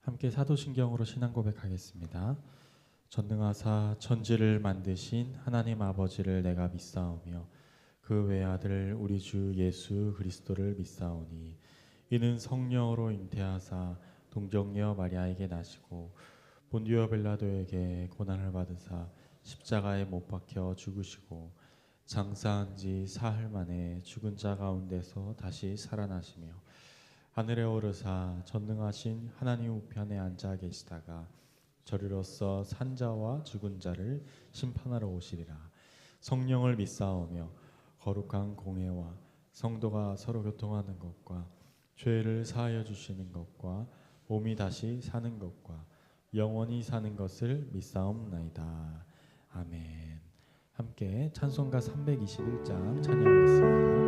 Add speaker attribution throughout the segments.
Speaker 1: 함께 사도신경으로 신앙 고백하겠습니다. 전능하사 천지를 만드신 하나님 아버지를 내가 믿사오며 그 외아들 우리 주 예수 그리스도를 믿사오니 이는 성령으로 잉태하사 동정녀 마리아에게 나시고 본디오 빌라도에게 고난을 받으사 십자가에 못 박혀 죽으시고 장사한 지 사흘 만에 죽은 자 가운데서 다시 살아나시며 하늘에 오르사 전능하신 하나님 우편에 앉아 계시다가 저리로서 산자와 죽은 자를 심판하러 오시리라. 성령을 믿사오며 거룩한 공회와 성도가 서로 교통하는 것과 죄를 사하여 주시는 것과 몸이 다시 사는 것과 영원히 사는 것을 믿사옵나이다. 아멘. 함께 찬송가 321장 찬양하겠습니다.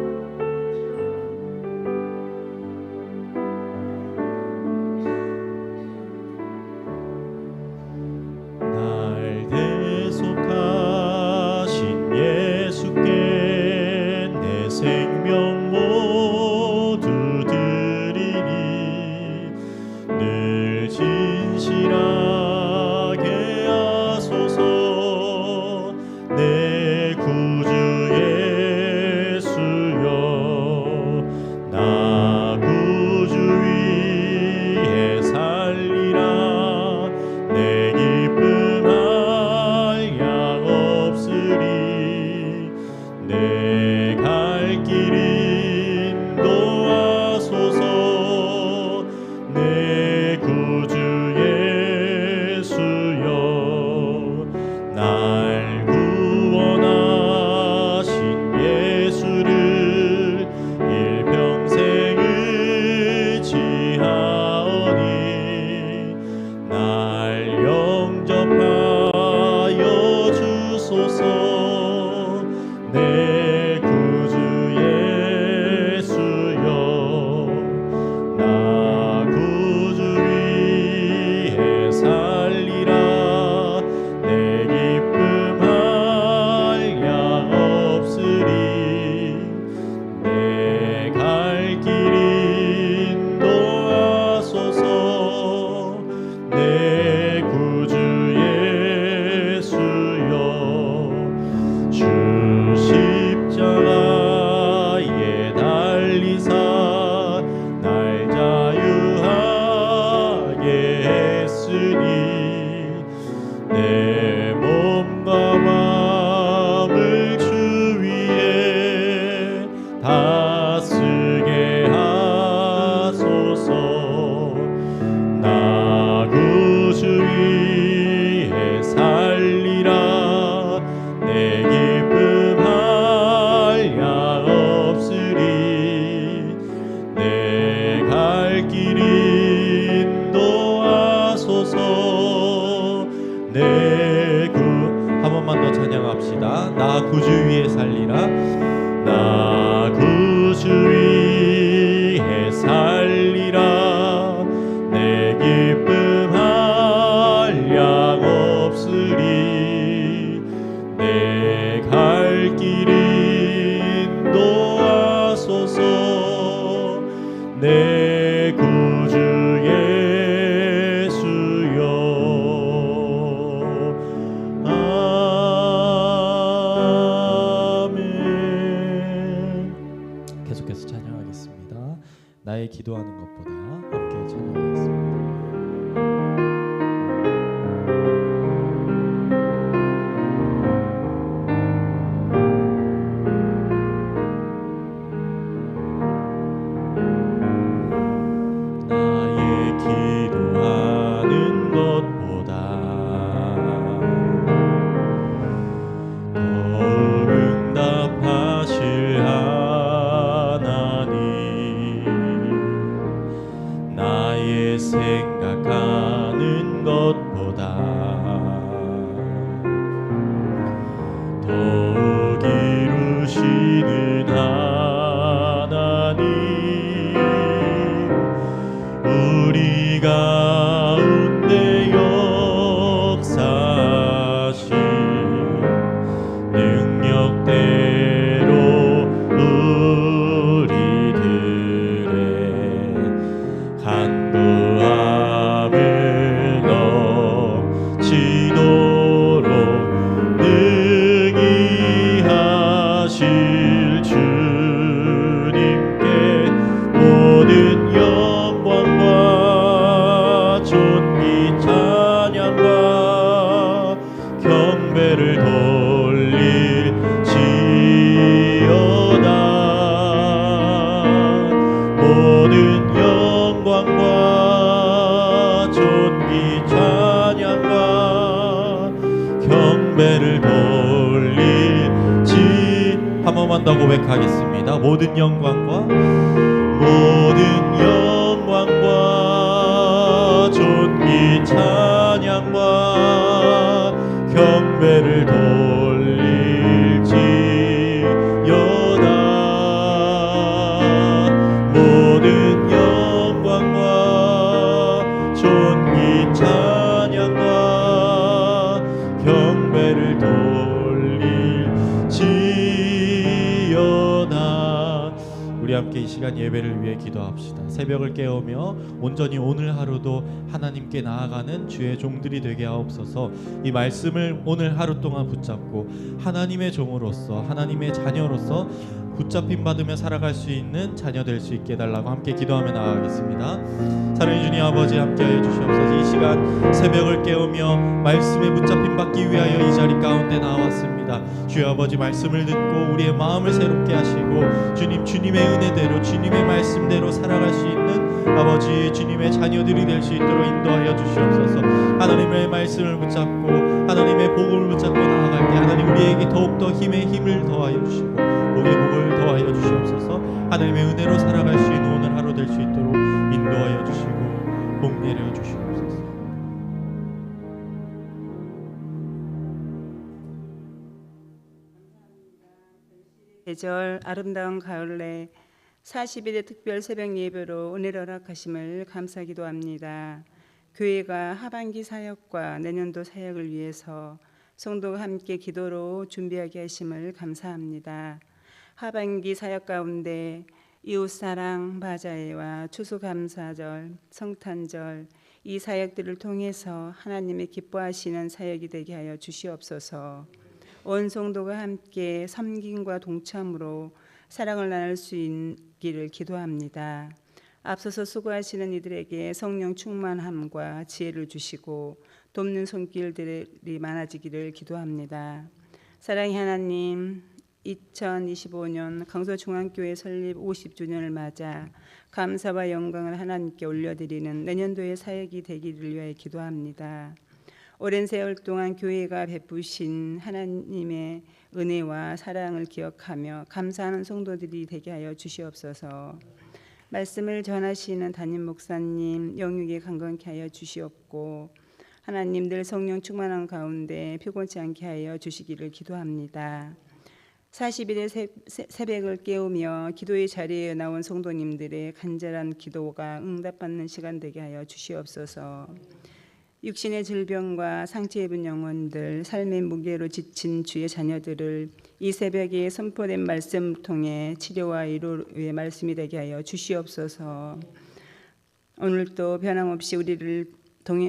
Speaker 2: 한 번만 더 찬양합시다. 나 구주 위에 살리라. 나 구주 위에 살리라. 내 기쁨 한량 없으리. 내 갈 길 인도하소서. 내 구주
Speaker 1: 나의 기도하는 것보다 함께 찬양하겠습니다.
Speaker 2: 나의 기도하는 것보다 더 응답하실 나의 생각하는 것보다 더욱 이루시는 하나님 우리 가운데 역사하신 능력대로 우리들의 간구함을 존귀 찬양과 경배를 돌릴지어다. 모든 영광과 존귀 찬양과 경배를 돌릴지.
Speaker 1: 한 번만 더 고백하겠습니다. 모든 영광과
Speaker 2: 존귀 찬양과 경배를 돌릴지어다. 모든 영광과 존귀 찬양과 경배를 돌릴지어다.
Speaker 1: 우리 함께 이 시간 예배를 위해 기도합시다. 새벽을 깨우며 온전히 오늘 하루도 하나님께 나아가는 주의 종들이 되게 하옵소서. 이 말씀을 오늘 하루 동안 붙잡고 하나님의 종으로서, 하나님의 자녀로서 붙잡힘 받으며 살아갈 수 있는 자녀 될 수 있게 해달라고 함께 기도하며 나아가겠습니다. 사랑해 주님 아버지, 함께하여 주시옵소서. 이 시간 새벽을 깨우며 말씀에 붙잡힘 받기 위하여 이 자리 가운데 나왔습니다. 주여 아버지, 말씀을 듣고 우리의 마음을 새롭게 하시고 주님의 은혜대로, 주님의 말씀대로 살아갈 수 있는 아버지 주님의 자녀들이 될 수 있도록 인도하여 주시옵소서. 하나님의 말씀을 붙잡고 하나님의 복음을 붙잡고 나아갈 때 하나님 우리에게 더욱더 힘을 더하여 주시고 복의 복을 더하여 주시옵소서. 하나님의 은혜로 살아갈 수 있는 오늘 하루 될 수 있도록 인도하여 주시고 복 내려 주시옵소서.
Speaker 3: 계절 아름다운 가을에 40일의 특별 새벽 예배로 은혜를 허락하심을 감사 기도합니다. 교회가 하반기 사역과 내년도 사역을 위해서 성도가 함께 기도로 준비하게 하심을 감사합니다. 하반기 사역 가운데 이웃사랑 바자회와 추수감사절, 성탄절 이 사역들을 통해서 하나님의 기뻐하시는 사역이 되게 하여 주시옵소서. 온 성도가 함께 섬김과 동참으로 사랑을 나눌 수 있기를 기도합니다. 앞서서 수고하시는 이들에게 성령 충만함과 지혜를 주시고 돕는 손길들이 많아지기를 기도합니다. 사랑의 하나님, 2025년 강서중앙교회 설립 50주년을 맞아 감사와 영광을 하나님께 올려드리는 내년도의 사역이 되기를 위하여 기도합니다. 오랜 세월 동안 교회가 베푸신 하나님의 은혜와 사랑을 기억하며 감사하는 성도들이 되게 하여 주시옵소서. 말씀을 전하시는 담임 목사님 영육에 강건케 하여 주시옵고 하나님 늘 성령 충만한 가운데 피곤치 않게 하여 주시기를 기도합니다. 40일의 새벽을 깨우며 기도의 자리에 나온 성도님들의 간절한 기도가 응답받는 시간 되게 하여 주시옵소서. 육신의 질병과 상처 입은 영혼들, 삶의 무게로 지친 주의 자녀들을 이 새벽에 선포된 말씀을 통해 치료와 위로의 말씀이 되게 하여 주시옵소서. 오늘도 변함없이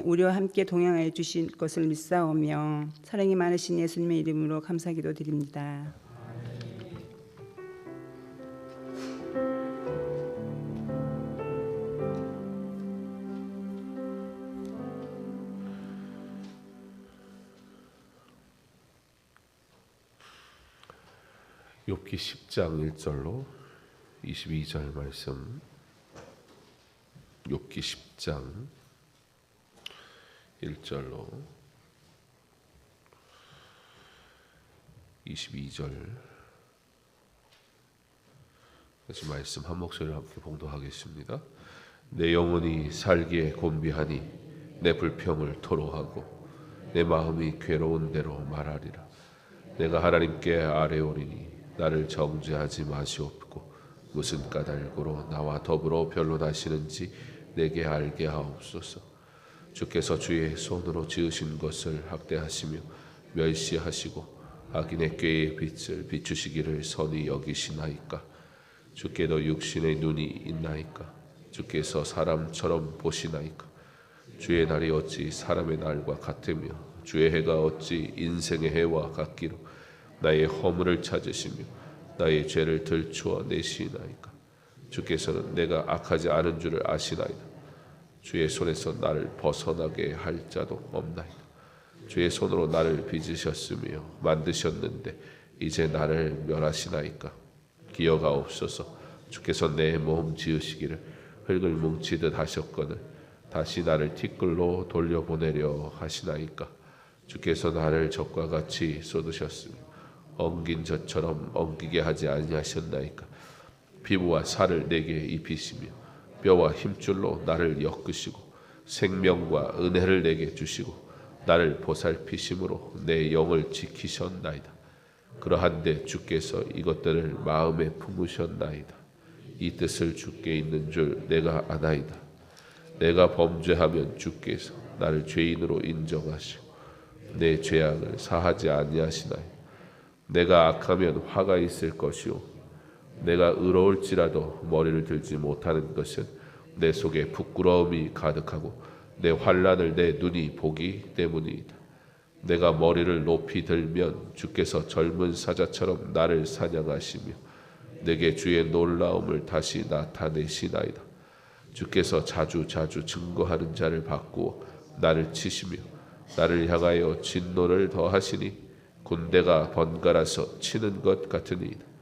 Speaker 3: 우리와 함께 동행하여 주실 것을 믿사오며 사랑이 많으신 예수님의 이름으로 감사기도 드립니다.
Speaker 4: 욥기 10장 1절로 22절 말씀. 욥기 10장 1절로 22절 다시 말씀 한 목소리로 함께 봉독하겠습니다. 내 영혼이 살기에 곤비하니 내 불평을 토로하고 내 마음이 괴로운 대로 말하리라. 내가 하나님께 아뢰오리니 나를 정죄하지 마시옵고 무슨 까닭으로 나와 더불어 변론하시는지 내게 알게 하옵소서. 주께서 주의 손으로 지으신 것을 학대하시며 멸시하시고 악인의 꾀의 빛을 비추시기를 선히 여기시나이까. 주께도 육신의 눈이 있나이까. 주께서 사람처럼 보시나이까. 주의 날이 어찌 사람의 날과 같으며 주의 해가 어찌 인생의 해와 같기로 나의 허물을 찾으시며 나의 죄를 들추어 내시나이까. 주께서는 내가 악하지 않은 줄을 아시나이다. 주의 손에서 나를 벗어나게 할 자도 없나이다. 주의 손으로 나를 빚으셨으며 만드셨는데 이제 나를 멸하시나이까. 기어가옵소서. 주께서 내 몸 지으시기를 흙을 뭉치듯 하셨거늘 다시 나를 티끌로 돌려보내려 하시나이까. 주께서 나를 젖과 같이 쏟으셨으며 엉긴 젖처럼 엉기게 하지 아니하셨나이까. 피부와 살을 내게 입히시며 뼈와 힘줄로 나를 엮으시고 생명과 은혜를 내게 주시고 나를 보살피심으로 내 영을 지키셨나이다. 그러한데 주께서 이것들을 마음에 품으셨나이다. 이 뜻을 주께 있는 줄 내가 아나이다. 내가 범죄하면 주께서 나를 죄인으로 인정하시고 내 죄악을 사하지 아니하시나이다. 내가 악하면 화가 있을 것이요 내가 의로울지라도 머리를 들지 못하는 것은 내 속에 부끄러움이 가득하고 내 환난을 내 눈이 보기 때문이다. 내가 머리를 높이 들면 주께서 젊은 사자처럼 나를 사냥하시며 내게 주의 놀라움을 다시 나타내시나이다. 주께서 자주 증거하는 자를 바꾸어 나를 치시며 나를 향하여 진노를 더하시니 군대가 번갈아서 치는 것 같으니이다.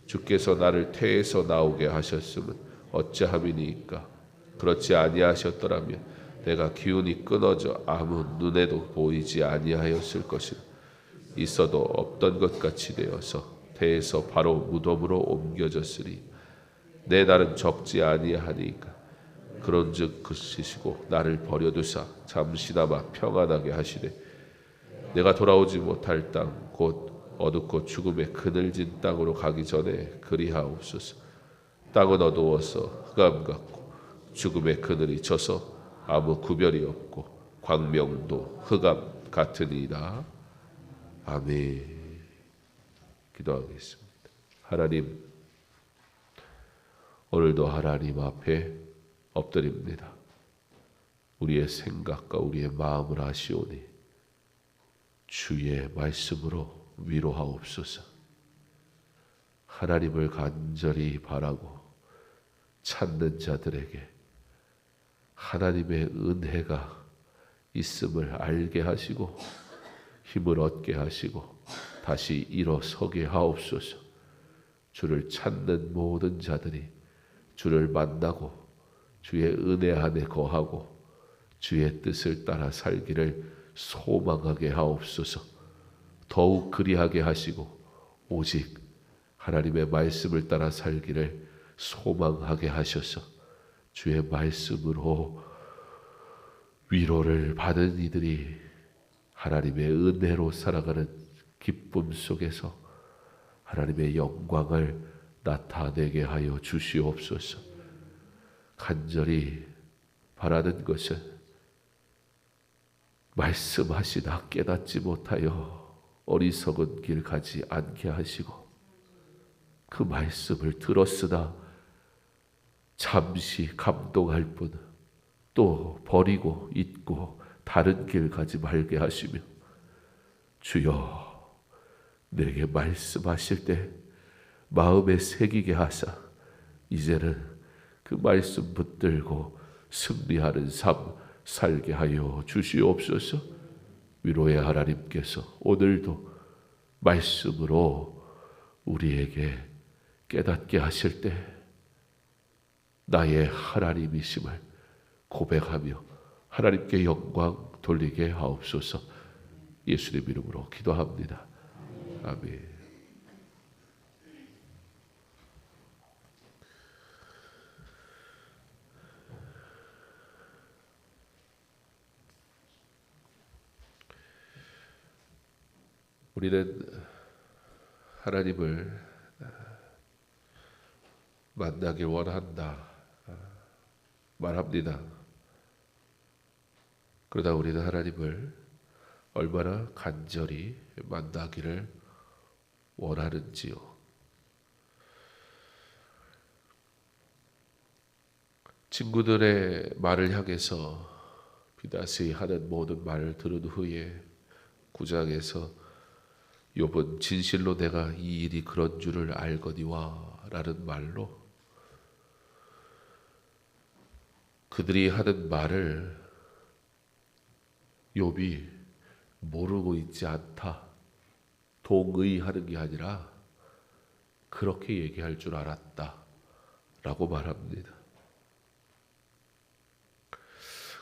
Speaker 4: 주께서 나를 태에서 나오게 하셨음은 어찌함이니까. 그렇지 아니하셨더라면 내가 기운이 끊어져 아무 눈에도 보이지 아니하였을 것이라. 있어도 없던 것 같이 되어서 태에서 바로 무덤으로 옮겨졌으리. 내 날은 적지 아니하니까. 그런즉 그치시고 나를 버려두사 잠시나마 평안하게 하시되 내가 돌아오지 못할 땅 곧 어둡고 죽음의 그늘진 땅으로 가기 전에 그리하옵소서. 땅은 어두워서 흑암 같고 죽음의 그늘이 져서 아무 구별이 없고 광명도 흑암 같으니이다. 아멘. 기도하겠습니다. 하나님, 오늘도 하나님 앞에 엎드립니다. 우리의 생각과 우리의 마음을 아시오니 주의 말씀으로 위로하옵소서. 하나님을 간절히 바라고 찾는 자들에게 하나님의 은혜가 있음을 알게 하시고 힘을 얻게 하시고 다시 일어서게 하옵소서. 주를 찾는 모든 자들이 주를 만나고 주의 은혜 안에 거하고 주의 뜻을 따라 살기를 소망하게 하옵소서. 더욱 그리하게 하시고 오직 하나님의 말씀을 따라 살기를 소망하게 하셔서 주의 말씀으로 위로를 받은 이들이 하나님의 은혜로 살아가는 기쁨 속에서 하나님의 영광을 나타내게 하여 주시옵소서. 간절히 바라는 것은 말씀하시나 깨닫지 못하여 어리석은 길 가지 않게 하시고 그 말씀을 들었으나 잠시 감동할 뿐 또 버리고 잊고 다른 길 가지 말게 하시며 주여 내게 말씀하실 때 마음에 새기게 하사 이제는 그 말씀 붙들고 승리하는 삶 살게 하여 주시옵소서. 위로의 하나님께서 오늘도 말씀으로 우리에게 깨닫게 하실 때 나의 하나님이심을 고백하며 하나님께 영광 돌리게 하옵소서. 예수님 이름으로 기도합니다. 아멘. 우리는 하나님을 만나길 원한다 말합니다. 그러다 우리는 하나님을 얼마나 간절히 만나기를 원하는지요. 친구들의 말을 향해서 비다시 하는 모든 말을 들은 후에 9장에서 욥은 진실로 내가 이 일이 그런 줄을 알거니와 라는 말로 그들이 하는 말을 욥이 모르고 있지 않다, 동의하는 게 아니라 그렇게 얘기할 줄 알았다 라고 말합니다.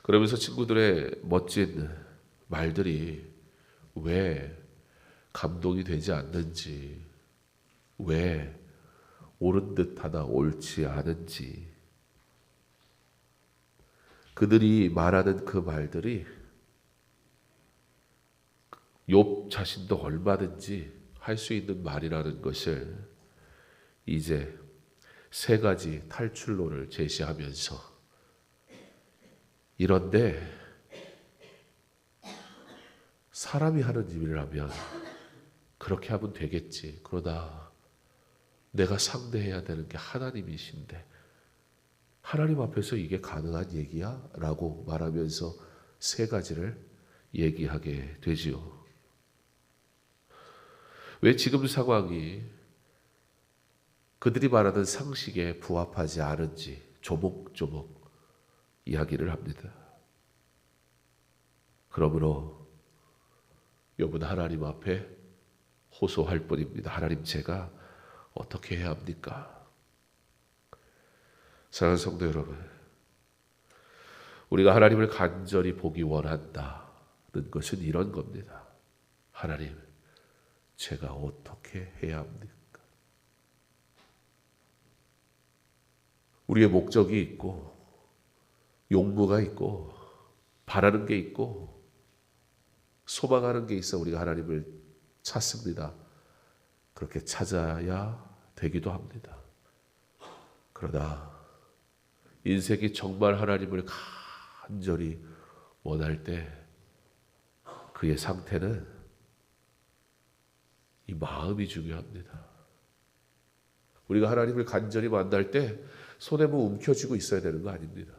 Speaker 4: 그러면서 친구들의 멋진 말들이 왜 감동이 되지 않는지, 왜 옳은 듯하다 옳지 않은지, 그들이 말하는 그 말들이 욥 자신도 얼마든지 할 수 있는 말이라는 것을 이제 세 가지 탈출로를 제시하면서, 이런데 사람이 하는 일이라면 그렇게 하면 되겠지. 그러나 내가 상대해야 되는 게 하나님이신데 하나님 앞에서 이게 가능한 얘기야? 라고 말하면서 세 가지를 얘기하게 되지요. 왜 지금 상황이 그들이 말하는 상식에 부합하지 않은지 조목조목 이야기를 합니다. 그러므로 욥은 하나님 앞에 호소할 뿐입니다. 하나님, 제가 어떻게 해야 합니까? 사랑하는 성도 여러분, 우리가 하나님을 간절히 보기 원한다는 것은 이런 겁니다. 하나님, 제가 어떻게 해야 합니까? 우리의 목적이 있고 용무가 있고 바라는 게 있고 소망하는 게 있어 우리가 하나님을 찾습니다. 그렇게 찾아야 되기도 합니다. 그러나 인생이 정말 하나님을 간절히 원할 때 그의 상태는 이 마음이 중요합니다. 우리가 하나님을 간절히 만날 때 손에 뭐 움켜쥐고 있어야 되는 거 아닙니다.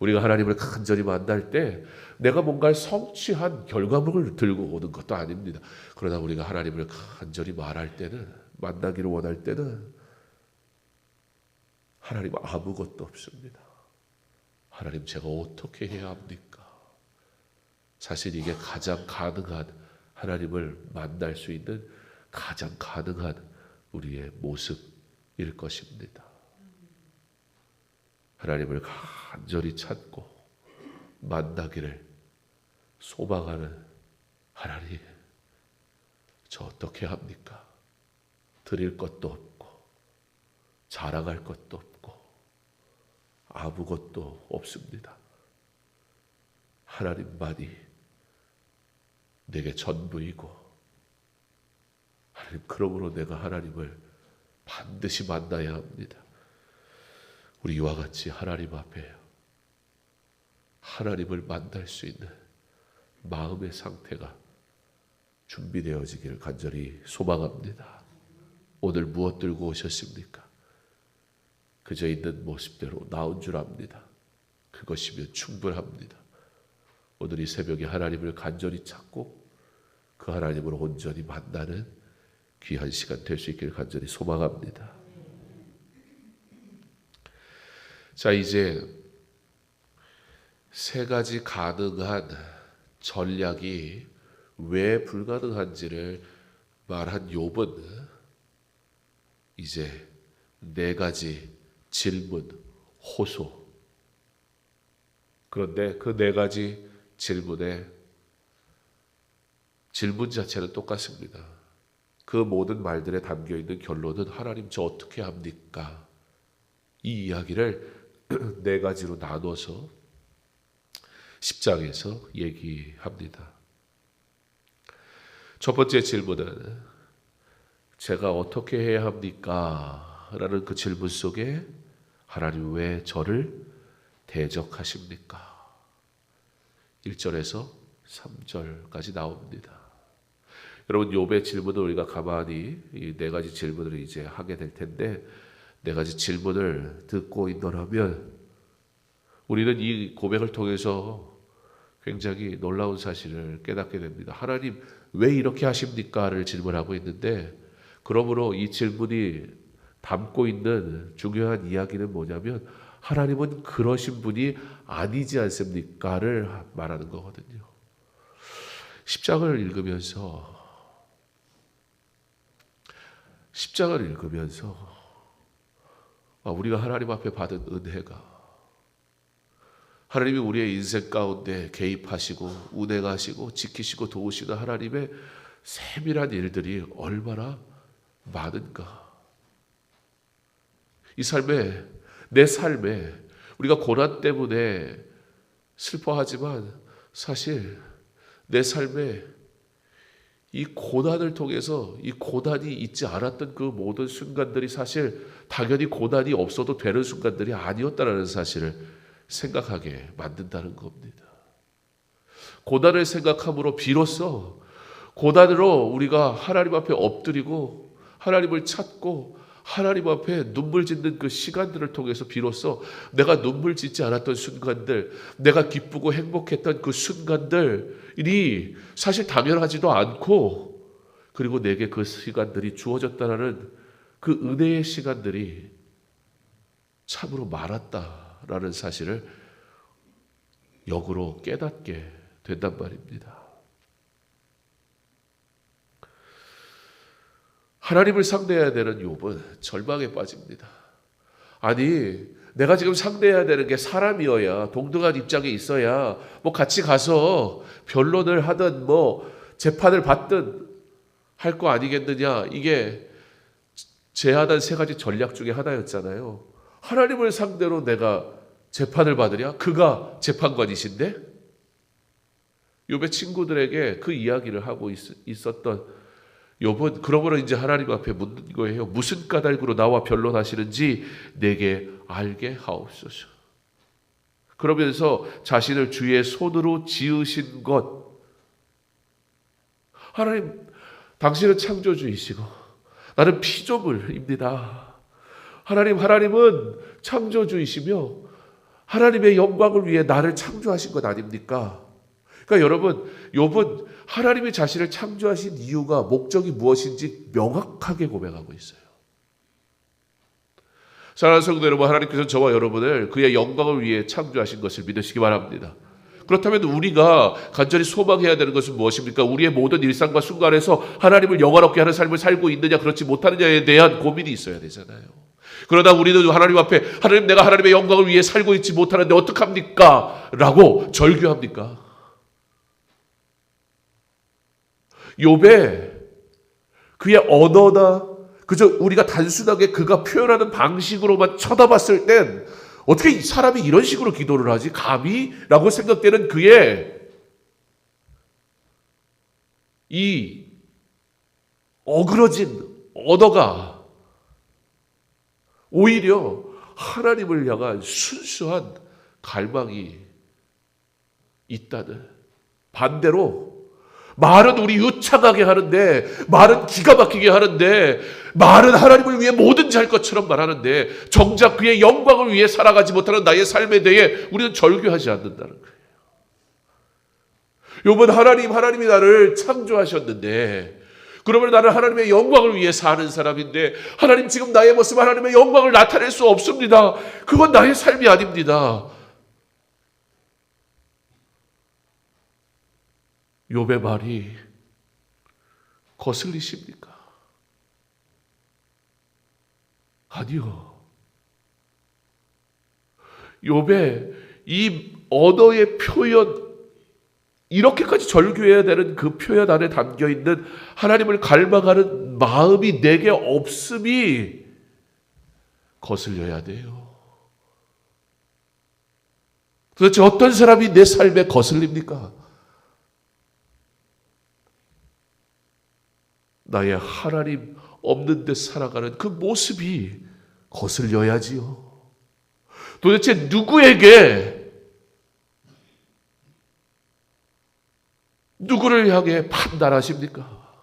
Speaker 4: 우리가 하나님을 간절히 만날 때 내가 뭔가를 성취한 결과물을 들고 오는 것도 아닙니다. 그러나 우리가 하나님을 간절히 말할 때는, 만나기를 원할 때는 하나님 아무것도 없습니다. 하나님, 제가 어떻게 해야 합니까? 사실 이게 가장 가능한, 하나님을 만날 수 있는 가장 가능한 우리의 모습일 것입니다. 하나님을 간절히 찾고 만나기를 소망하는 하나님, 저 어떻게 합니까? 드릴 것도 없고 자랑할 것도 없고 아무것도 없습니다. 하나님만이 내게 전부이고, 하나님, 그러므로 내가 하나님을 반드시 만나야 합니다. 우리 이와 같이 하나님 앞에 하나님을 만날 수 있는 마음의 상태가 준비되어지기를 간절히 소망합니다. 오늘 무엇 들고 오셨습니까? 그저 있는 모습대로 나온 줄 압니다. 그것이면 충분합니다. 오늘 이 새벽에 하나님을 간절히 찾고 그 하나님을 온전히 만나는 귀한 시간 될 수 있기를 간절히 소망합니다. 자, 이제 세 가지 가능한 전략이 왜 불가능한지를 말한 욥은 이제 네 가지 질문, 호소. 그런데 그 네 가지 질문의 질문 자체는 똑같습니다. 그 모든 말들에 담겨있는 결론은 하나님, 저 어떻게 합니까? 이 이야기를 네 가지로 나눠서 10장에서 얘기합니다. 첫 번째 질문은 제가 어떻게 해야 합니까? 라는 그 질문 속에 하나님, 왜 저를 대적하십니까? 1절에서 3절까지 나옵니다. 여러분, 욥의 질문을 우리가 가만히 이 네 가지 질문을 이제 하게 될 텐데, 네 가지 질문을 듣고 있노라면 우리는 이 고백을 통해서 굉장히 놀라운 사실을 깨닫게 됩니다. 하나님, 왜 이렇게 하십니까?를 질문하고 있는데, 그러므로 이 질문이 담고 있는 중요한 이야기는 뭐냐면, 하나님은 그러신 분이 아니지 않습니까를 말하는 거거든요. 십자가를 읽으면서 우리가 하나님 앞에 받은 은혜가, 하나님이 우리의 인생 가운데 개입하시고 운행하시고 지키시고 도우시는 하나님의 세밀한 일들이 얼마나 많은가. 이 삶에, 내 삶에 우리가 고난 때문에 슬퍼하지만 사실 내 삶에 이 고난을 통해서 이 고난이 있지 않았던 그 모든 순간들이 사실 당연히 고난이 없어도 되는 순간들이 아니었다는 사실을 생각하게 만든다는 겁니다. 고난을 생각함으로 비로소 고난으로 우리가 하나님 앞에 엎드리고 하나님을 찾고 하나님 앞에 눈물 짓는 그 시간들을 통해서 비로소 내가 눈물 짓지 않았던 순간들, 내가 기쁘고 행복했던 그 순간들이 사실 당연하지도 않고, 그리고 내게 그 시간들이 주어졌다는 그 은혜의 시간들이 참으로 많았다라는 사실을 역으로 깨닫게 된단 말입니다. 하나님을 상대해야 되는 욥은 절망에 빠집니다. 아니, 내가 지금 상대해야 되는 게 사람이어야, 동등한 입장에 있어야 뭐 같이 가서 변론을 하든 뭐 재판을 받든 할 거 아니겠느냐. 이게 제안한 세 가지 전략 중에 하나였잖아요. 하나님을 상대로 내가 재판을 받으랴? 그가 재판관이신데? 욥의 친구들에게 그 이야기를 하고 있었던 욥은 그러므로 이제 하나님 앞에 묻는 거예요. 무슨 까닭으로 나와 변론하시는지 내게 알게 하옵소서. 그러면서 자신을 주의 손으로 지으신 것, 하나님, 당신은 창조주이시고 나는 피조물입니다. 하나님은 창조주이시며 하나님의 영광을 위해 나를 창조하신 것 아닙니까? 그러니까 여러분, 욥은 하나님이 자신을 창조하신 이유가, 목적이 무엇인지 명확하게 고백하고 있어요. 사랑하는 성도 여러분, 하나님께서는 저와 여러분을 그의 영광을 위해 창조하신 것을 믿으시기 바랍니다. 그렇다면 우리가 간절히 소망해야 되는 것은 무엇입니까? 우리의 모든 일상과 순간에서 하나님을 영화롭게 하는 삶을 살고 있느냐 그렇지 못하느냐에 대한 고민이 있어야 되잖아요. 그러다 우리는 하나님 앞에, 하나님, 내가 하나님의 영광을 위해 살고 있지 못하는데 어떡합니까? 라고 절규합니까? 욥의 그의 언어나 그저 우리가 단순하게 그가 표현하는 방식으로만 쳐다봤을 땐 어떻게 사람이 이런 식으로 기도를 하지? 감히? 라고 생각되는 그의 이 어그러진 언어가 오히려 하나님을 향한 순수한 갈망이 있다는, 반대로 말은 우리 유창하게 하는데, 말은 기가 막히게 하는데, 말은 하나님을 위해 뭐든지 할 것처럼 말하는데 정작 그의 영광을 위해 살아가지 못하는 나의 삶에 대해 우리는 절규하지 않는다는 거예요. 욥은 하나님이 나를 창조하셨는데, 그러면 나는 하나님의 영광을 위해 사는 사람인데 하나님, 지금 나의 모습 하나님의 영광을 나타낼 수 없습니다. 그건 나의 삶이 아닙니다. 욥의 말이 거슬리십니까? 아니요. 욥의 이 언어의 표현, 이렇게까지 절규해야 되는 그 표현 안에 담겨있는 하나님을 갈망하는 마음이 내게 없음이 거슬려야 돼요. 도대체 어떤 사람이 내 삶에 거슬립니까? 나의 하나님 없는 데 살아가는 그 모습이 거슬려야지요. 도대체 누구를 향해 판단하십니까?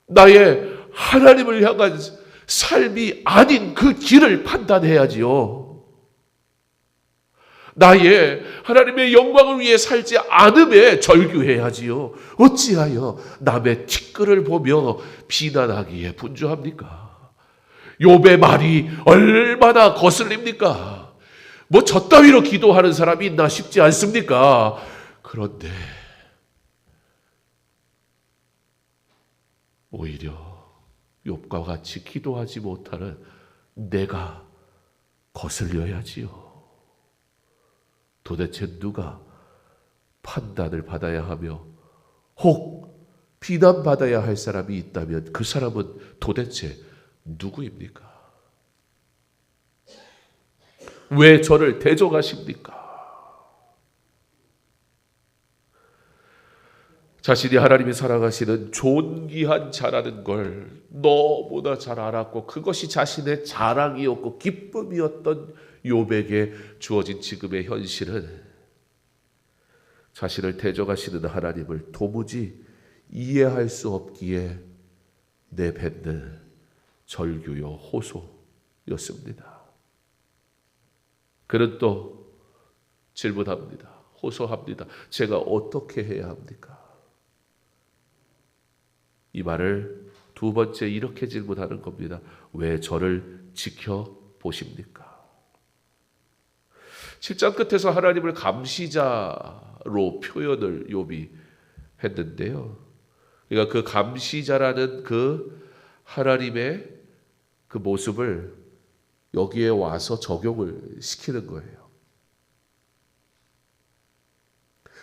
Speaker 4: 나의 하나님을 향한 삶이 아닌 그 길을 판단해야지요. 나의 하나님의 영광을 위해 살지 않음에 절규해야지요. 어찌하여 남의 티끌을 보며 비난하기에 분주합니까? 욥의 말이 얼마나 거슬립니까? 뭐 저 따위로 기도하는 사람이 있나 싶지 않습니까? 그런데 오히려 욥과 같이 기도하지 못하는 내가 거슬려야지요. 도대체 누가 판단을 받아야 하며 혹 비난받아야 할 사람이 있다면 그 사람은 도대체 누구입니까? 왜 저를 대적하십니까? 자신이 하나님이 사랑하시는 존귀한 자라는 걸 너무나 잘 알았고 그것이 자신의 자랑이었고 기쁨이었던 욥에게 주어진 지금의 현실은 자신을 대적하시는 하나님을 도무지 이해할 수 없기에 내뱉는 절규요 호소였습니다. 그는 또 질문합니다. 호소합니다. 제가 어떻게 해야 합니까? 이 말을 두 번째 이렇게 질문하는 겁니다. 왜 저를 지켜보십니까? 7장 끝에서 하나님을 감시자로 표현을 욥이 했는데요. 그러니까 그 감시자라는 그 하나님의 그 모습을 여기에 와서 적용을 시키는 거예요.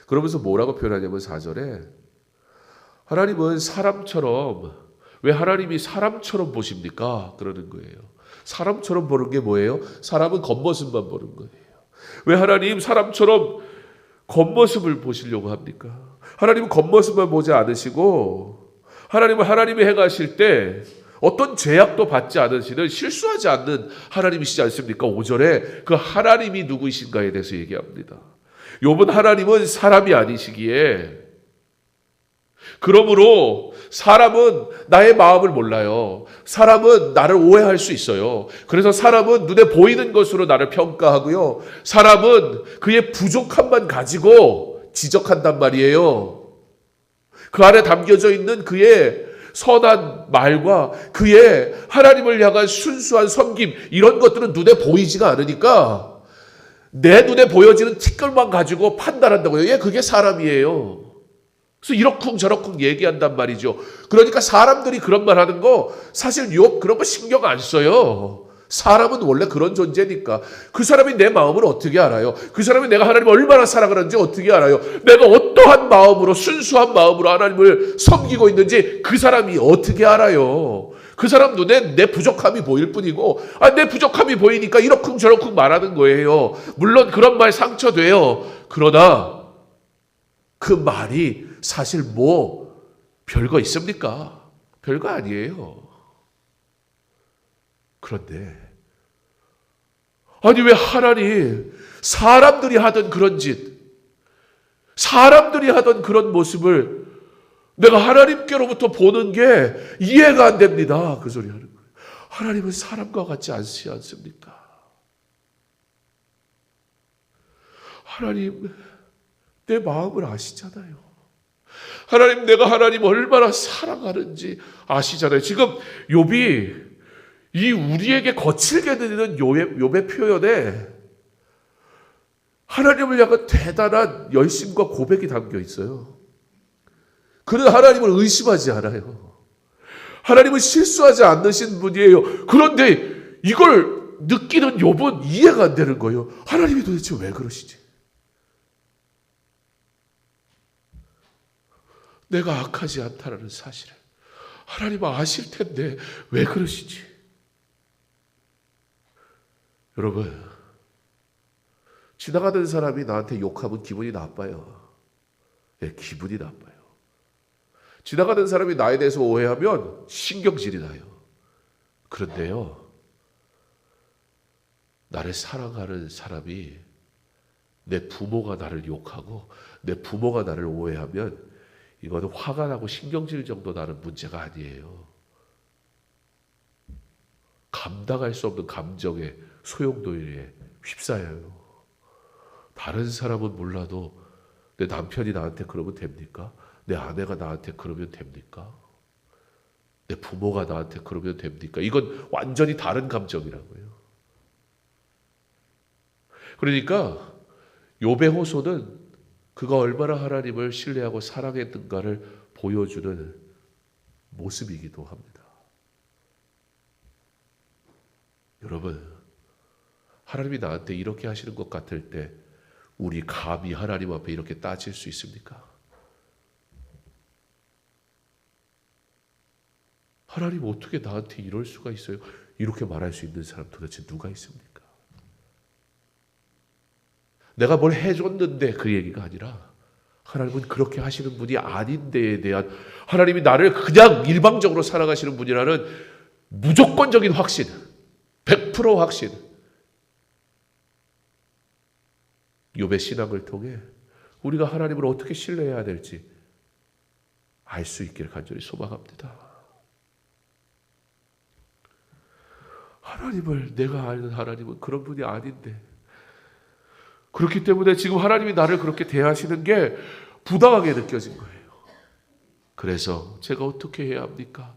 Speaker 4: 그러면서 뭐라고 표현하냐면 4절에 하나님은 사람처럼 왜 하나님이 사람처럼 보십니까? 그러는 거예요. 사람처럼 보는 게 뭐예요? 사람은 겉모습만 보는 거예요. 왜 하나님 사람처럼 겉모습을 보시려고 합니까? 하나님은 겉모습만 보지 않으시고 하나님은 하나님이 행하실 때 어떤 제약도 받지 않으시는 실수하지 않는 하나님이시지 않습니까? 5절에 그 하나님이 누구이신가에 대해서 얘기합니다. 욥은 하나님은 사람이 아니시기에 그러므로 사람은 나의 마음을 몰라요. 사람은 나를 오해할 수 있어요. 그래서 사람은 눈에 보이는 것으로 나를 평가하고요. 사람은 그의 부족함만 가지고 지적한단 말이에요. 그 안에 담겨져 있는 그의 선한 말과 그의 하나님을 향한 순수한 섬김 이런 것들은 눈에 보이지가 않으니까 내 눈에 보여지는 티끌만 가지고 판단한다고요. 예, 그게 사람이에요. 그래서 이러쿵 저러쿵 얘기한단 말이죠. 그러니까 사람들이 그런 말 하는 거 사실 욥 그런 거 신경 안 써요. 사람은 원래 그런 존재니까. 그 사람이 내 마음을 어떻게 알아요? 그 사람이 내가 하나님을 얼마나 사랑하는지 어떻게 알아요? 내가 어떠한 마음으로 순수한 마음으로 하나님을 섬기고 있는지 그 사람이 어떻게 알아요? 그 사람 눈에 내 부족함이 보일 뿐이고 내 부족함이 보이니까 이러쿵 저러쿵 말하는 거예요. 물론 그런 말 상처돼요. 그러나 그 말이 사실 뭐 별거 있습니까? 별거 아니에요. 그런데 아니 왜 하나님 사람들이 하던 그런 짓, 사람들이 하던 그런 모습을 내가 하나님께로부터 보는 게 이해가 안 됩니다. 그 소리 하는 거예요. 하나님은 사람과 같지 않지 않습니까? 하나님 내 마음을 아시잖아요. 하나님 내가 하나님 얼마나 사랑하는지 아시잖아요. 지금 욥이 이 우리에게 거칠게 들리는 욥의 표현에 하나님을 향한 대단한 열심과 고백이 담겨 있어요. 그는 하나님을 의심하지 않아요. 하나님은 실수하지 않으신 분이에요. 그런데 이걸 느끼는 욥은 이해가 안 되는 거예요. 하나님이 도대체 왜 그러시지? 내가 악하지 않다는 사실을 하나님은 아실 텐데 왜 그러시지? 여러분, 지나가는 사람이 나한테 욕하면 기분이 나빠요. 예, 기분이 나빠요. 지나가는 사람이 나에 대해서 오해하면 신경질이 나요. 그런데요, 나를 사랑하는 사람이 내 부모가 나를 욕하고 내 부모가 나를 오해하면 이거는 화가 나고 신경질 정도 나는 문제가 아니에요. 감당할 수 없는 감정의 소용돌이에 휩싸여요. 다른 사람은 몰라도 내 남편이 나한테 그러면 됩니까? 내 아내가 나한테 그러면 됩니까? 내 부모가 나한테 그러면 됩니까? 이건 완전히 다른 감정이라고요. 그러니까 욥의 호소는 그가 얼마나 하나님을 신뢰하고 사랑했는가를 보여주는 모습이기도 합니다. 여러분, 하나님이 나한테 이렇게 하시는 것 같을 때 우리 감히 하나님 앞에 이렇게 따질 수 있습니까? 하나님 어떻게 나한테 이럴 수가 있어요? 이렇게 말할 수 있는 사람 도대체 누가 있습니까? 내가 뭘 해줬는데 그 얘기가 아니라 하나님은 그렇게 하시는 분이 아닌데에 대한 하나님이 나를 그냥 일방적으로 사랑하시는 분이라는 무조건적인 확신, 100% 확신. 욥의 신앙을 통해 우리가 하나님을 어떻게 신뢰해야 될지 알 수 있기를 간절히 소망합니다. 하나님을, 내가 아는 하나님은 그런 분이 아닌데, 그렇기 때문에 지금 하나님이 나를 그렇게 대하시는 게 부당하게 느껴진 거예요. 그래서 제가 어떻게 해야 합니까?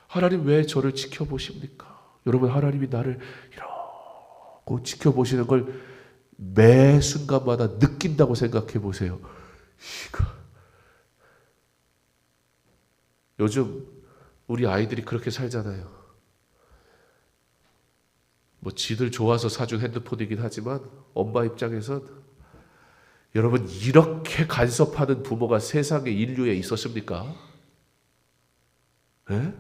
Speaker 4: 하나님 왜 저를 지켜보십니까? 여러분, 하나님이 나를 이러고 지켜보시는 걸 매 순간마다 느낀다고 생각해 보세요. 요즘 우리 아이들이 그렇게 살잖아요. 뭐 지들 좋아서 사준 핸드폰이긴 하지만 엄마 입장에선 여러분, 이렇게 간섭하는 부모가 세상에 인류에 있었습니까? 네?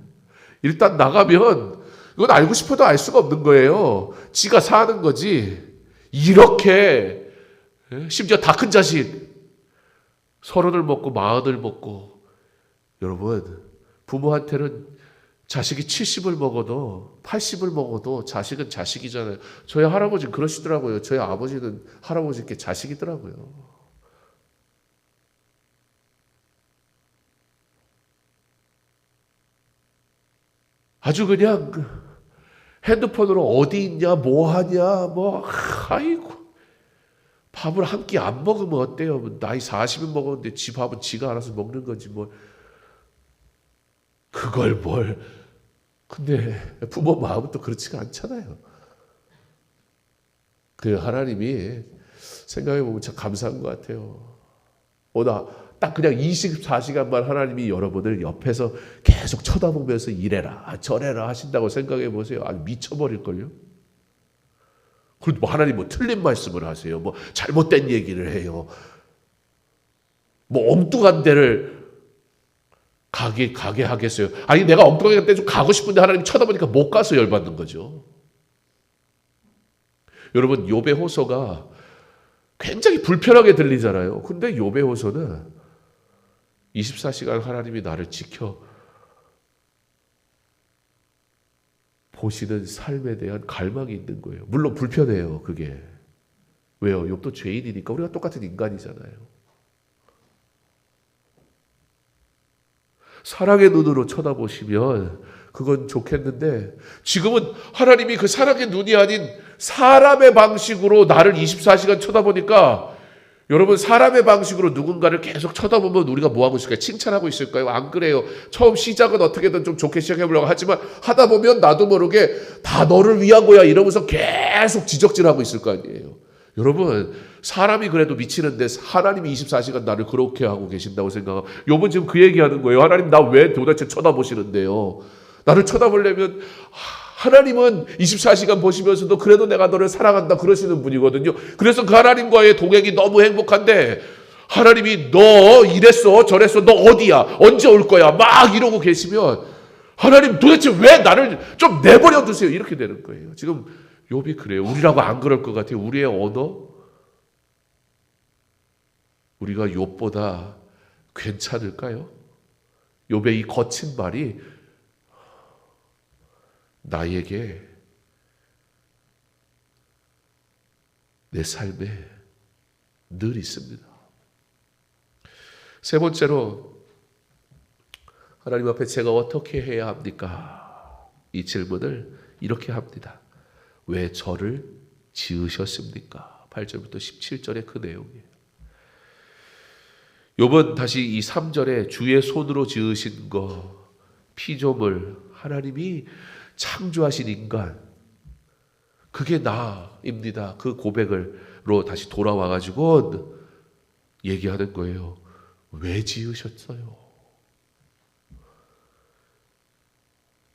Speaker 4: 일단 나가면 이건 알고 싶어도 알 수가 없는 거예요. 지가 사는 거지. 이렇게 심지어 다 큰 자식 30을 먹고 40을 먹고, 여러분, 부모한테는 자식이 70을 먹어도 80을 먹어도 자식은 자식이잖아요. 저희 할아버지는 그러시더라고요. 저희 아버지는 할아버지께 자식이더라고요. 아주 그냥 핸드폰으로 어디 있냐, 뭐 하냐, 뭐, 아이고. 밥을 한 끼 안 먹으면 어때요? 나이 40은 먹었는데 지 밥은 지가 알아서 먹는 거지, 뭐. 그걸 뭘. 근데 부모 마음은 또 그렇지가 않잖아요. 그 하나님이 생각해보면 참 감사한 것 같아요. 나 딱 그냥 24시간만 하나님이 여러분을 옆에서 계속 쳐다보면서 이래라 저래라 하신다고 생각해 보세요. 아니, 미쳐버릴걸요. 그리고 뭐 하나님 뭐 틀린 말씀을 하세요. 뭐 잘못된 얘기를 해요. 뭐 엉뚱한 데를 가게 하겠어요. 아니, 내가 엉뚱한 데 좀 가고 싶은데 하나님 쳐다보니까 못 가서 열받는 거죠. 여러분, 욥의 호소가 굉장히 불편하게 들리잖아요. 근데 욥의 호소는 24시간 하나님이 나를 지켜 보시는 삶에 대한 갈망이 있는 거예요. 물론 불편해요, 그게. 왜요? 욥도 죄인이니까. 우리가 똑같은 인간이잖아요. 사랑의 눈으로 쳐다보시면 그건 좋겠는데, 지금은 하나님이 그 사랑의 눈이 아닌 사람의 방식으로 나를 24시간 쳐다보니까, 여러분, 사람의 방식으로 누군가를 계속 쳐다보면 우리가 뭐하고 있을까요? 칭찬하고 있을까요? 안 그래요. 처음 시작은 어떻게든 좀 좋게 시작해보려고 하지만 하다 보면 나도 모르게 다 너를 위한 거야 이러면서 계속 지적질하고 있을 거 아니에요. 여러분, 사람이 그래도 미치는데 하나님이 24시간 나를 그렇게 하고 계신다고 생각하고, 욥은 지금 그 얘기하는 거예요. 하나님, 나 왜 도대체 쳐다보시는데요? 나를 쳐다보려면 하나님은 24시간 보시면서도 그래도 내가 너를 사랑한다 그러시는 분이거든요. 그래서 그 하나님과의 동행이 너무 행복한데, 하나님이 너 이랬어 저랬어 너 어디야 언제 올 거야 막 이러고 계시면, 하나님 도대체 왜 나를 좀 내버려 두세요 이렇게 되는 거예요. 지금 욥이 그래요. 우리라고 안 그럴 것 같아요. 우리의 언어, 우리가 욥보다 괜찮을까요? 욥의 이 거친 말이 나에게, 내 삶에 늘 있습니다. 세 번째로, 하나님 앞에 제가 어떻게 해야 합니까? 이 질문을 이렇게 합니다. 왜 저를 지으셨습니까? 8절부터 17절의 그 내용이에요. 욥은 다시 이 3절에 주의 손으로 지으신 거, 피조물, 하나님이 창조하신 인간, 그게 나입니다. 그 고백으로 다시 돌아와가지고 얘기하는 거예요. 왜 지으셨어요?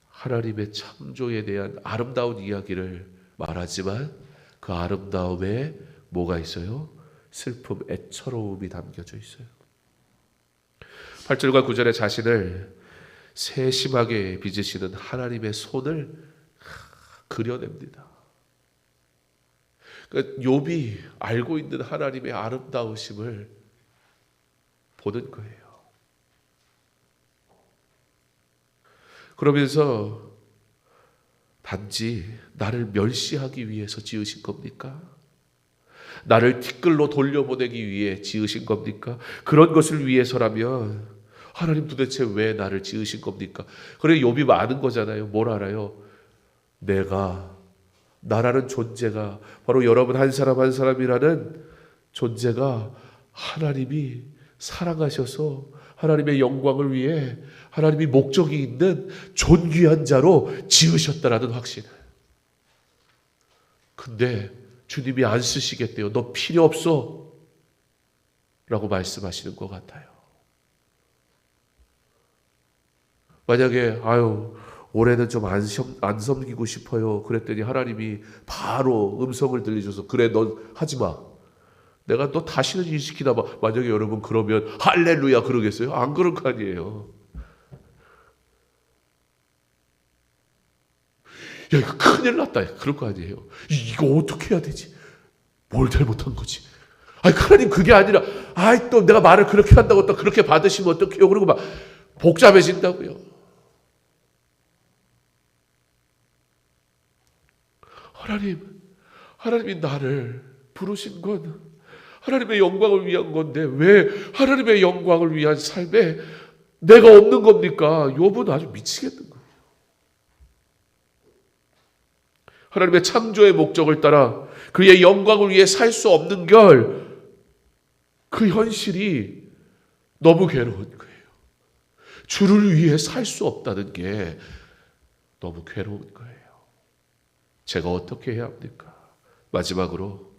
Speaker 4: 하나님의 창조에 대한 아름다운 이야기를 말하지만 그 아름다움에 뭐가 있어요? 슬픔, 애처로움이 담겨져 있어요. 8절과 9절에 자신을 세심하게 빚으시는 하나님의 손을 그려냅니다. 그러니까 욥이 알고 있는 하나님의 아름다우심을 보는 거예요. 그러면서 단지 나를 멸시하기 위해서 지으신 겁니까? 나를 티끌로 돌려보내기 위해 지으신 겁니까? 그런 것을 위해서라면 하나님 도대체 왜 나를 지으신 겁니까? 그래 욥이 많은 거잖아요. 뭘 알아요? 나라는 존재가 바로 여러분 한 사람 한 사람이라는 존재가 하나님이 사랑하셔서 하나님의 영광을 위해 하나님이 목적이 있는 존귀한 자로 지으셨다라는 확신. 근데 주님이 안 쓰시겠대요. 너 필요 없어 라고 말씀하시는 것 같아요. 만약에 올해는 좀 안 섬기고 싶어요 그랬더니 하나님이 바로 음성을 들리셔서 그래 너 하지마, 내가 너 다시는 일 시키나 봐. 만약에 여러분 그러면 할렐루야 그러겠어요? 안 그럴 거 아니에요. 야 이거 큰일 났다 그럴 거 아니에요. 이거 어떻게 해야 되지? 뭘 잘못한 거지? 하나님 그게 아니라 또 내가 말을 그렇게 한다고 또 그렇게 받으시면 어떡해요? 그리고 막 복잡해진다고요. 하나님이 나를 부르신 건 하나님의 영광을 위한 건데 왜 하나님의 영광을 위한 삶에 내가 없는 겁니까? 욥은 아주 미치겠는 거예요. 하나님의 창조의 목적을 따라 그의 영광을 위해 살 수 없는 그 현실이 너무 괴로운 거예요. 주를 위해 살 수 없다는 게 너무 괴로운 거예요. 제가 어떻게 해야 합니까? 마지막으로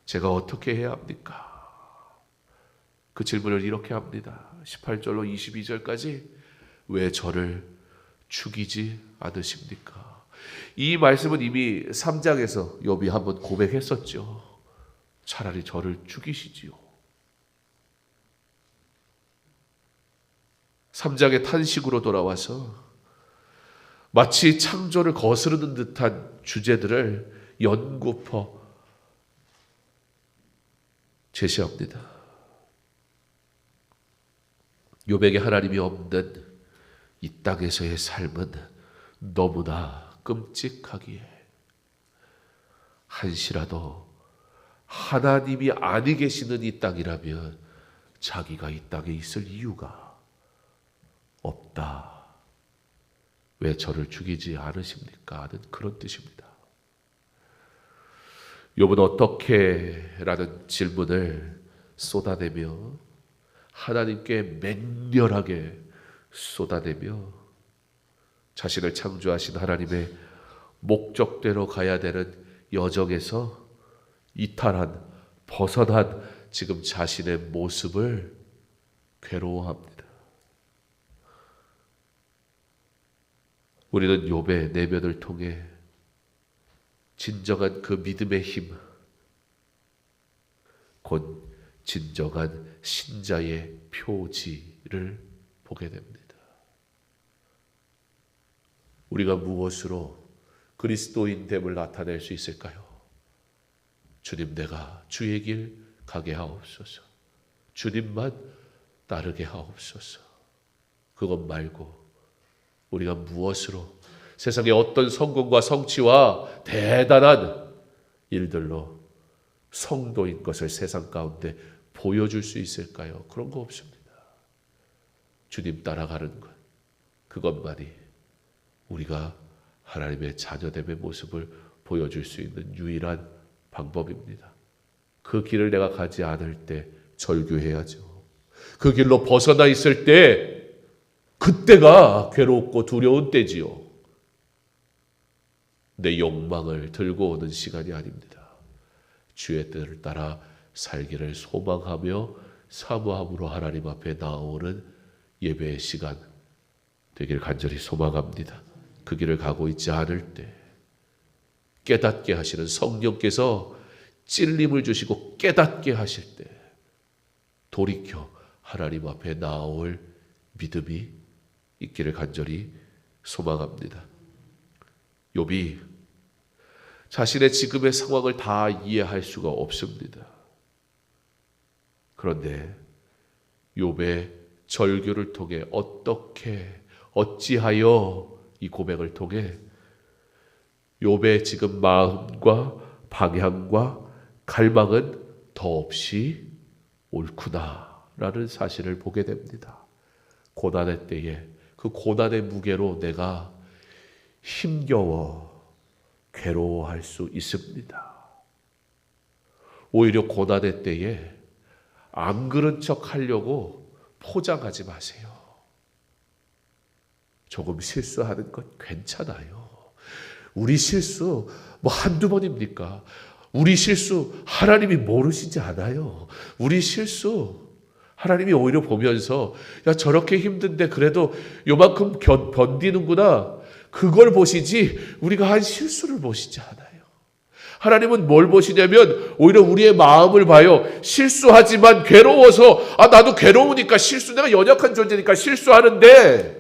Speaker 4: 제가 어떻게 해야 합니까? 그 질문을 이렇게 합니다. 18절로 22절까지 왜 저를 죽이지 않으십니까? 이 말씀은 이미 3장에서 욥이 한번 고백했었죠. 차라리 저를 죽이시지요. 3장의 탄식으로 돌아와서 마치 창조를 거스르는 듯한 주제들을 연구퍼 제시합니다. 욥에게 하나님이 없는 이 땅에서의 삶은 너무나 끔찍하기에 한시라도 하나님이 아니 계시는 이 땅이라면 자기가 이 땅에 있을 이유가 없다. 왜 저를 죽이지 않으십니까? 하는 그런 뜻입니다. 욥은 어떻게? 라는 질문을 쏟아내며 하나님께 맹렬하게 쏟아내며 자신을 창조하신 하나님의 목적대로 가야 되는 여정에서 이탈한, 벗어난 지금 자신의 모습을 괴로워합니다. 우리는 욥의 내면을 통해 진정한 그 믿음의 힘, 곧 진정한 신자의 표지를 보게 됩니다. 우리가 무엇으로 그리스도인됨을 나타낼 수 있을까요? 주님, 내가 주의 길 가게 하옵소서. 주님만 따르게 하옵소서. 그것 말고 우리가 무엇으로 세상의 어떤 성공과 성취와 대단한 일들로 성도인 것을 세상 가운데 보여줄 수 있을까요? 그런 거 없습니다. 주님 따라가는 것, 그것만이 우리가 하나님의 자녀됨의 모습을 보여줄 수 있는 유일한 방법입니다. 그 길을 내가 가지 않을 때 절규해야죠. 그 길로 벗어나 있을 때 그때가 괴롭고 두려운 때지요. 내 욕망을 들고 오는 시간이 아닙니다. 주의 뜻을 따라 살기를 소망하며 사모함으로 하나님 앞에 나오는 예배의 시간 되길 간절히 소망합니다. 그 길을 가고 있지 않을 때 깨닫게 하시는 성령께서 찔림을 주시고 깨닫게 하실 때 돌이켜 하나님 앞에 나올 믿음이 있기를 간절히 소망합니다. 욥이 자신의 지금의 상황을 다 이해할 수가 없습니다. 그런데 욥의 절규를 통해 어찌하여 이 고백을 통해 욥의 지금 마음과 방향과 갈망은 더없이 옳구나라는 사실을 보게 됩니다. 고난의 때에 그 고난의 무게로 내가 힘겨워 괴로워할 수 있습니다. 오히려 고난의 때에 안 그런 척 하려고 포장하지 마세요. 조금 실수하는 건 괜찮아요. 우리 실수 뭐 한두 번입니까? 우리 실수 하나님이 모르시지 않아요. 우리 실수 하나님이 오히려 보면서 야 저렇게 힘든데 그래도 요만큼 견디는구나. 그걸 보시지 우리가 한 실수를 보시지 않아요. 하나님은 뭘 보시냐면 오히려 우리의 마음을 봐요. 실수하지만 괴로워서 나도 괴로우니까 내가 연약한 존재니까 실수하는데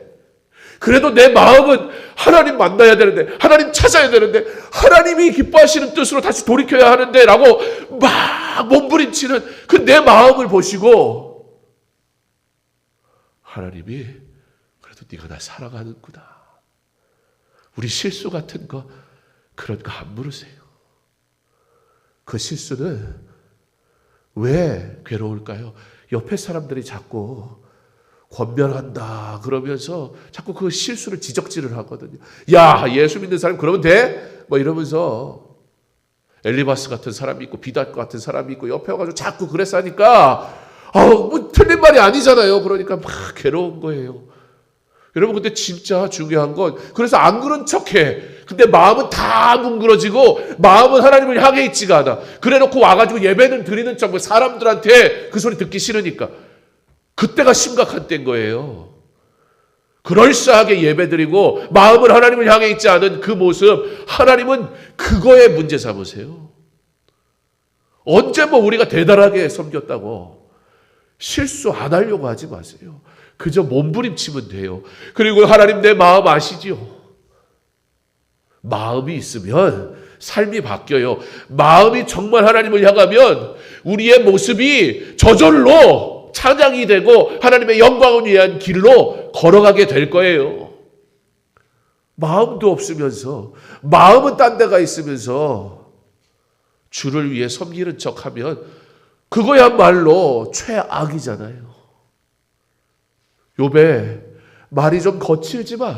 Speaker 4: 그래도 내 마음은 하나님 만나야 되는데 하나님 찾아야 되는데 하나님이 기뻐하시는 뜻으로 다시 돌이켜야 하는데 라고 막 몸부림치는 그 내 마음을 보시고 하나님이 그래도 네가 나 사랑하는구나. 우리 실수 같은 거 그런 거 안 물으세요. 그 실수는 왜 괴로울까요? 옆에 사람들이 자꾸 권면한다 그러면서 자꾸 그 실수를 지적질을 하거든요. 야 예수 믿는 사람 그러면 돼? 뭐 이러면서 엘리바스 같은 사람이 있고 비닷 같은 사람이 있고 옆에 와가지고 자꾸 그랬어 하니까 뭐 틀린 말이 아니잖아요. 그러니까 막 괴로운 거예요. 여러분 근데 진짜 중요한 건 그래서 안 그런 척해. 근데 마음은 다 뭉그러지고 마음은 하나님을 향해 있지가 않아. 그래놓고 와가지고 예배는 드리는 척 사람들한테 그 소리 듣기 싫으니까. 그때가 심각한 때인 거예요. 그럴싸하게 예배드리고 마음을 하나님을 향해 있지 않은 그 모습 하나님은 그거에 문제 삼으세요. 언제 뭐 우리가 대단하게 섬겼다고 실수 안 하려고 하지 마세요. 그저 몸부림치면 돼요. 그리고 하나님 내 마음 아시지요? 마음이 있으면 삶이 바뀌어요. 마음이 정말 하나님을 향하면 우리의 모습이 저절로 찬양이 되고 하나님의 영광을 위한 길로 걸어가게 될 거예요. 마음도 없으면서 마음은 딴 데가 있으면서 주를 위해 섬기는 척하면 그거야말로 최악이잖아요. 욥의 말이 좀 거칠지만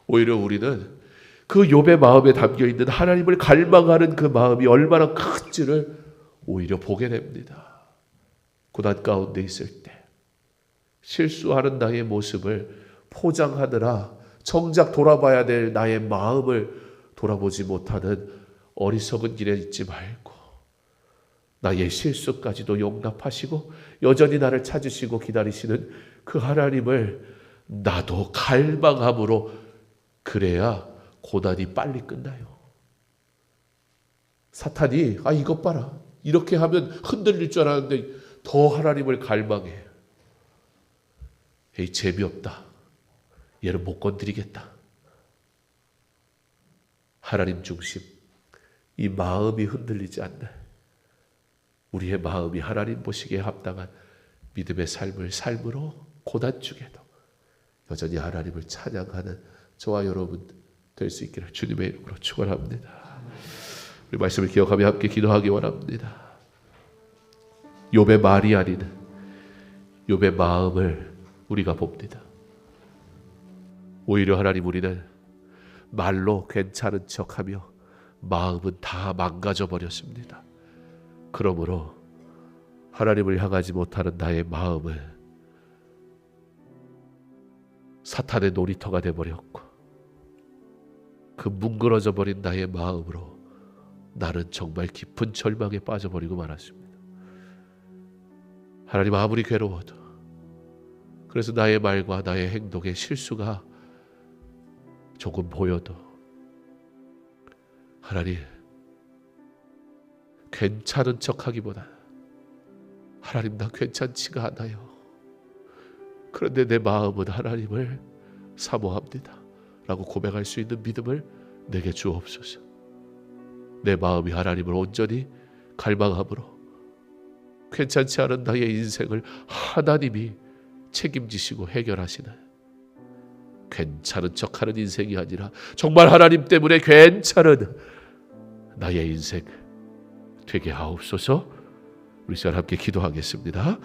Speaker 4: 오히려 우리는 그 욥의 마음에 담겨있는 하나님을 갈망하는 그 마음이 얼마나 큰지를 오히려 보게 됩니다. 고난 가운데 있을 때 실수하는 나의 모습을 포장하느라 정작 돌아봐야 될 나의 마음을 돌아보지 못하는 어리석은 길에 있지 말고 나의 실수까지도 용납하시고 여전히 나를 찾으시고 기다리시는 그 하나님을 나도 갈망함으로 그래야 고난이 빨리 끝나요. 사탄이 이것 봐라 이렇게 하면 흔들릴 줄 알았는데 더 하나님을 갈망해. 에이 재미없다. 얘는 못 건드리겠다. 하나님 중심 이 마음이 흔들리지 않는 우리의 마음이 하나님 보시기에 합당한 믿음의 삶으로 고난 중에도 여전히 하나님을 찬양하는 저와 여러분 될 수 있기를 주님의 이름으로 축원합니다. 우리 말씀을 기억하며 함께 기도하기 원합니다. 욥의 말이 아닌 욥의 마음을 우리가 봅니다. 오히려 하나님 우리는 말로 괜찮은 척하며 마음은 다 망가져 버렸습니다. 그러므로 하나님을 향하지 못하는 나의 마음을 사탄의 놀이터가 되어버렸고 그 뭉그러져 버린 나의 마음으로 나는 정말 깊은 절망에 빠져버리고 말았습니다. 하나님, 아무리 괴로워도, 그래서 나의 말과 나의 행동에 실수가 조금 보여도 하나님, 괜찮은 척하기보다 하나님, 나 괜찮지가 않아요. 그런데 내 마음은 하나님을 사모합니다 라고 고백할 수 있는 믿음을 내게 주옵소서. 내 마음이 하나님을 온전히 갈망함으로 괜찮지 않은 나의 인생을 하나님이 책임지시고 해결하시는, 괜찮은 척하는 인생이 아니라 정말 하나님 때문에 괜찮은 나의 인생 되게 하옵소서. 우리 시간 함께 기도하겠습니다.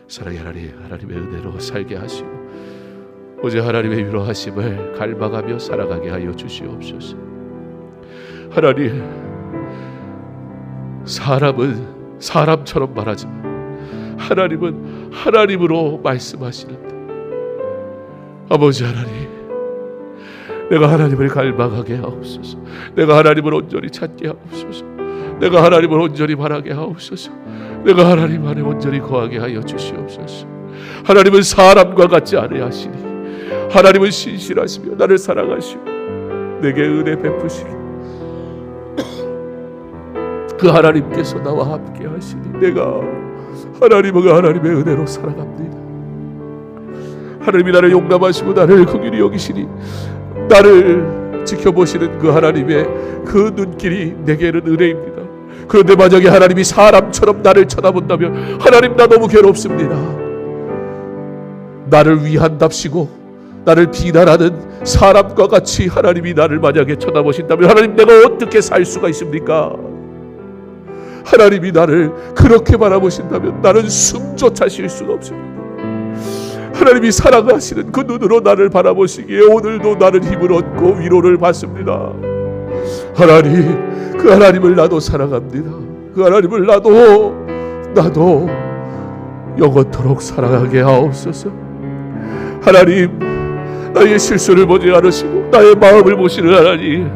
Speaker 4: 사랑의 하나님, 하나님의 은혜로 살게 하시고 오직 하나님의 위로하심을 갈망하며 살아가게 하여 주시옵소서. 하나님, 사람은 사람처럼 말하지만 하나님은 하나님으로 말씀하시는데, 아버지 하나님, 내가 하나님을 갈망하게 하옵소서. 내가 하나님을 온전히 찾게 하옵소서. 내가 하나님을 온전히 바라게 하옵소서. 내가 하나님 안에 온전히 거하게 하여 주시옵소서. 하나님은 사람과 같지 아니하시니 하나님은 신실하시며 나를 사랑하시고 내게 은혜 베푸시기 그 하나님께서 나와 함께 하시니 내가 하나님과 하나님의 은혜로 살아갑니다. 하나님이 나를 용납하시고 나를 긍휼히 여기시니 나를 지켜보시는 그 하나님의 그 눈길이 내게는 은혜입니다. 그런데 만약에 하나님이 사람처럼 나를 쳐다본다면 하나님, 나 너무 괴롭습니다. 나를 위한답시고 나를 비난하는 사람과 같이 하나님이 나를 만약에 쳐다보신다면 하나님, 내가 어떻게 살 수가 있습니까? 하나님이 나를 그렇게 바라보신다면 나는 숨조차 쉴 수가 없습니다. 하나님이 사랑하시는 그 눈으로 나를 바라보시기에 오늘도 나는 힘을 얻고 위로를 받습니다. 하나님, 그 하나님을 나도 사랑합니다. 그 하나님을 나도 영원토록 사랑하게 하옵소서. 하나님, 나의 실수를 보지 않으시고 나의 마음을 보시는 하나님,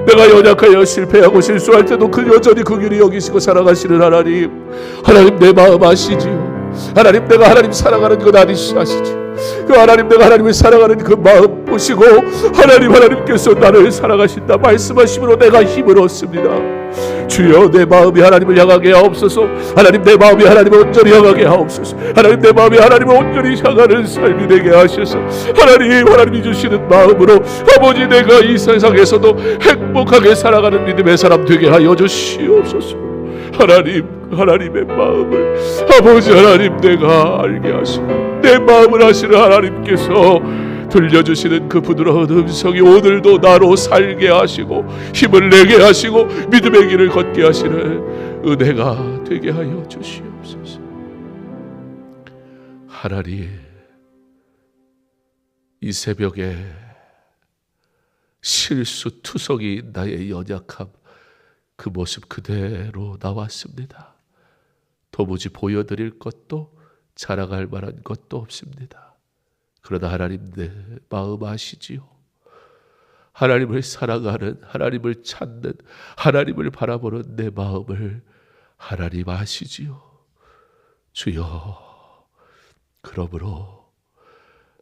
Speaker 4: 내가 연약하여 실패하고 실수할 때도 그 여전히 긍휼히 여기시고 사랑하시는 하나님, 하나님 내 마음 아시지요. 하나님, 내가 하나님 사랑하는 것 아시지요. 그 하나님, 내가 하나님을 사랑하는 그 마음 보시고 하나님께서 나를 사랑하신다 말씀하심으로 내가 힘을 얻습니다. 주여, 내 마음이 하나님을 향하게 하옵소서. 하나님, 내 마음이 하나님을 온전히 향하게 하옵소서. 하나님, 내 마음이 하나님을 온전히 향하는 삶이 되게 하셔서 하나님이 주시는 마음으로 아버지, 내가 이 세상에서도 행복하게 살아가는 믿음의 사람 되게 하여 주시옵소서. 하나님의 마음을 아버지 하나님, 내가 알게 하시고 내 마음을 아시는 하나님께서 들려주시는 그 부드러운 음성이 오늘도 나로 살게 하시고 힘을 내게 하시고 믿음의 길을 걷게 하시는 은혜가 되게 하여 주시옵소서. 하나님, 이 새벽에 실수투성이 나의 연약함, 그 모습 그대로 나왔습니다. 도무지 보여드릴 것도 자랑할 만한 것도 없습니다. 그러나 하나님, 내 마음 아시지요. 하나님을 사랑하는, 하나님을 찾는, 하나님을 바라보는 내 마음을 하나님 아시지요. 주여, 그러므로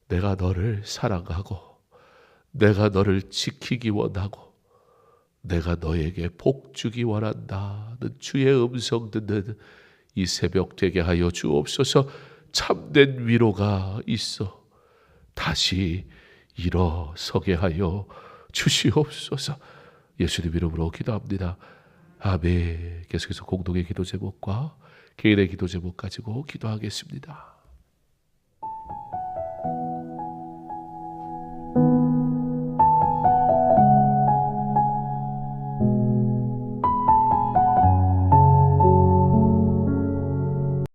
Speaker 4: 내가 너를 사랑하고 내가 너를 지키기 원하고 내가 너에게 복 주기 원한다는 주의 음성 듣는 이 새벽 되게 하여 주옵소서. 참된 위로가 있어 다시 일어서게 하여 주시옵소서. 예수님 이름으로 기도합니다. 아멘. 계속해서 공동의 기도 제목과 개인의 기도 제목 가지고 기도하겠습니다.